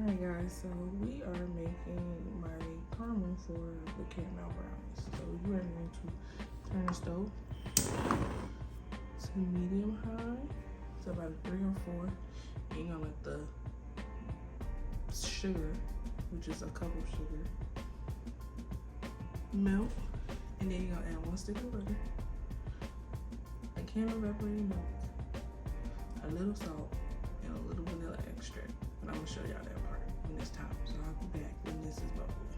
Alright guys, so we are making my caramel for the caramel brownies. So you are going to turn the stove to medium high. So about a 3 or 4. And you're gonna let the sugar, which is a cup of sugar, melt. And then you're gonna add 1 stick of butter, a can of evaporated milk, a little salt, and a little vanilla extract. But I'm gonna show y'all that part when it's time. So I'll be back when this is bubbling.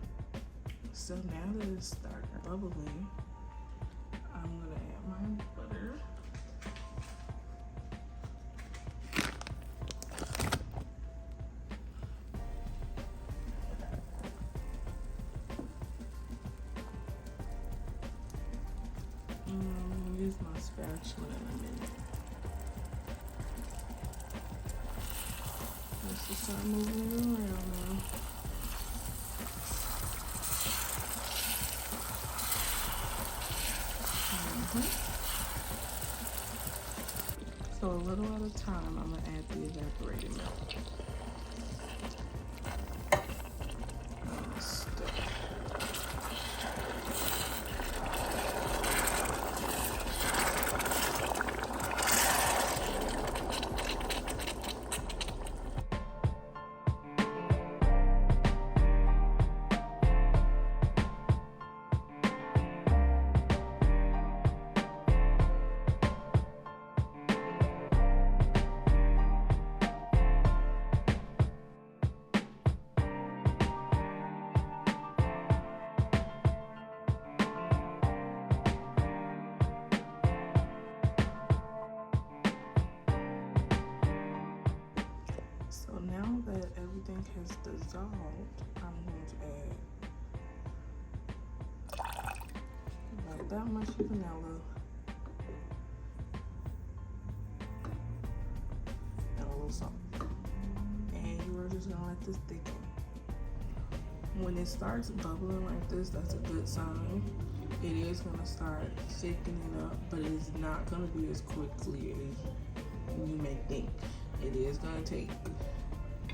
So now that it's starting bubbling, I'm gonna add my butter. Use my spatula in a minute. Let's just start moving it around now. So a little at a time, I'm gonna add the evaporated milk. So now that everything has dissolved, I'm going to add about that much vanilla and a little salt. And you are just gonna let this thicken. When it starts bubbling like this, that's a good sign. It is gonna start thickening up, but it is not gonna be as quickly as you may think. It is gonna take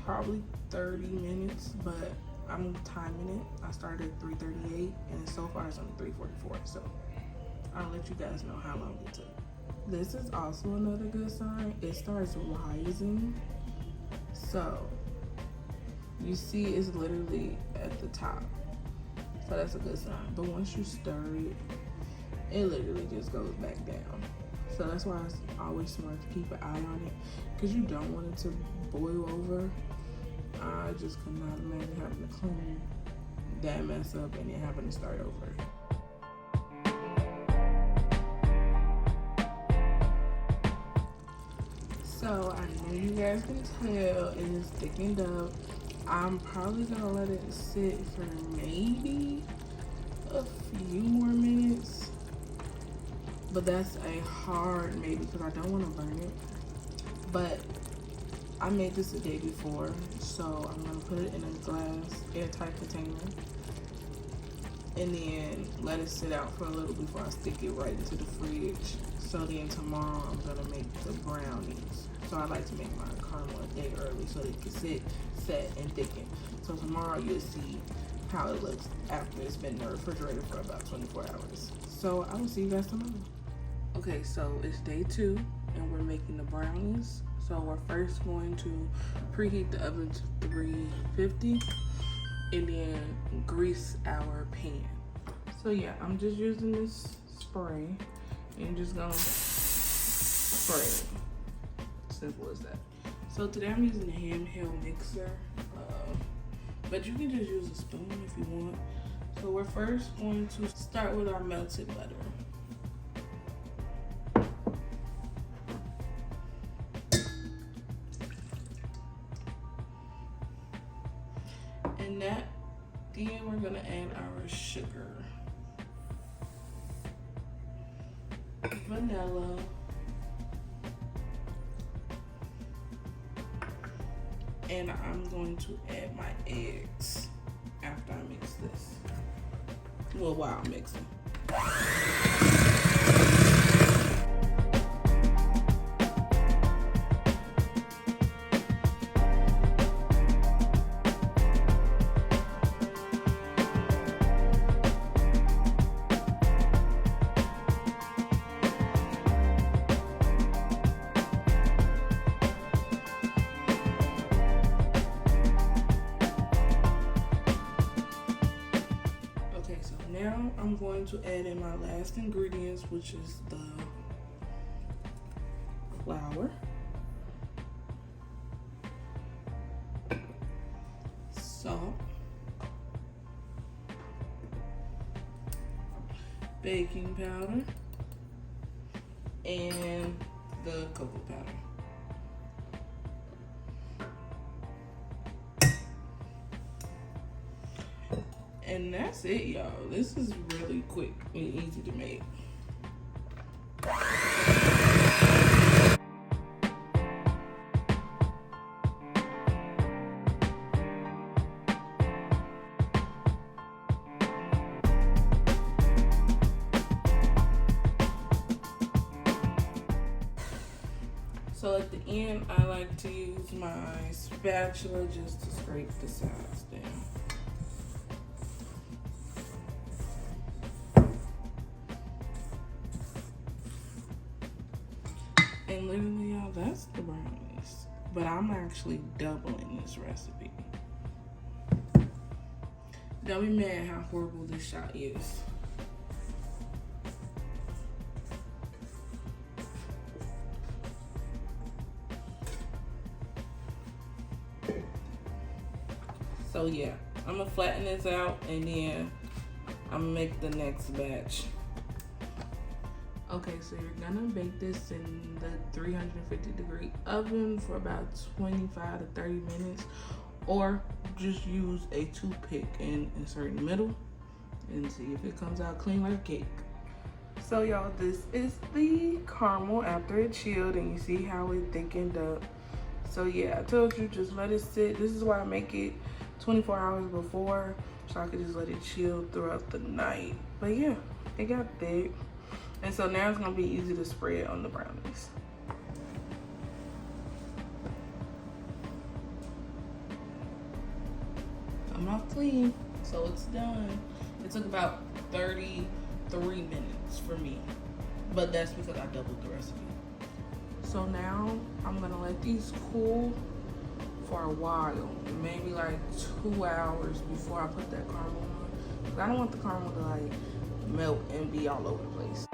probably 30 minutes, but I'm timing it. I started at 3:38 and so far it's only 3:44. So I'll let you guys know how long it took. This is also another good sign. It starts rising. So you see it's literally at the top. So that's a good sign. But once you stir it, it literally just goes back down. So that's why it's always smart to keep an eye on it, because you don't want it to boil over. I just could not imagine having to clean that mess up and then having to start over. So I know you guys can tell it is thickened up. I'm probably gonna let it sit for maybe a few more minutes. But that's a hard maybe because I don't want to burn it. But I made this the day before, so I'm going to put it in a glass airtight container and then let it sit out for a little before I stick it right into the fridge. So then tomorrow I'm going to make the brownies. So I like to make my caramel a day early so they can sit, set, and thicken. So tomorrow you'll see how it looks after it's been in the refrigerator for about 24 hours. So I will see you guys tomorrow. Okay, so it's day 2 and we're making the brownies. So we're first going to preheat the oven to 350 and then grease our pan. So yeah, I'm just using this spray and just gonna spray it. Simple as that. So today I'm using a handheld mixer, but you can just use a spoon if you want. So we're first going to start with our melted butter. And then we're gonna add our sugar, vanilla, and I'm going to add my eggs after I mix this. Well, while I'm mixing. I'm going to add in my last ingredients, which is the flour, salt, baking powder, and the cocoa powder. And that's it, y'all. This is really quick and easy to make. So at the end, I like to use my spatula just to scrape the sides down. And literally, y'all, that's the brownies. But I'm actually doubling this recipe. Don't be mad how horrible this shot is. So yeah, I'm gonna flatten this out and then I'm gonna make the next batch. Okay, so you're gonna bake this in the 350-degree oven for about 25 to 30 minutes, or just use a toothpick and insert in the middle and see if it comes out clean like a cake. So y'all, this is the caramel after it chilled, and you see how it thickened up. So yeah, I told you, just let it sit. This is why I make it 24 hours before, so I could just let it chill throughout the night. But yeah, it got thick. And so now it's gonna be easy to spread on the brownies. I'm off clean, so it's done. It took about 33 minutes for me, but that's because I doubled the recipe. So now I'm gonna let these cool for a while, maybe like 2 hours before I put that caramel on. 'Cause I don't want the caramel to like melt and be all over the place.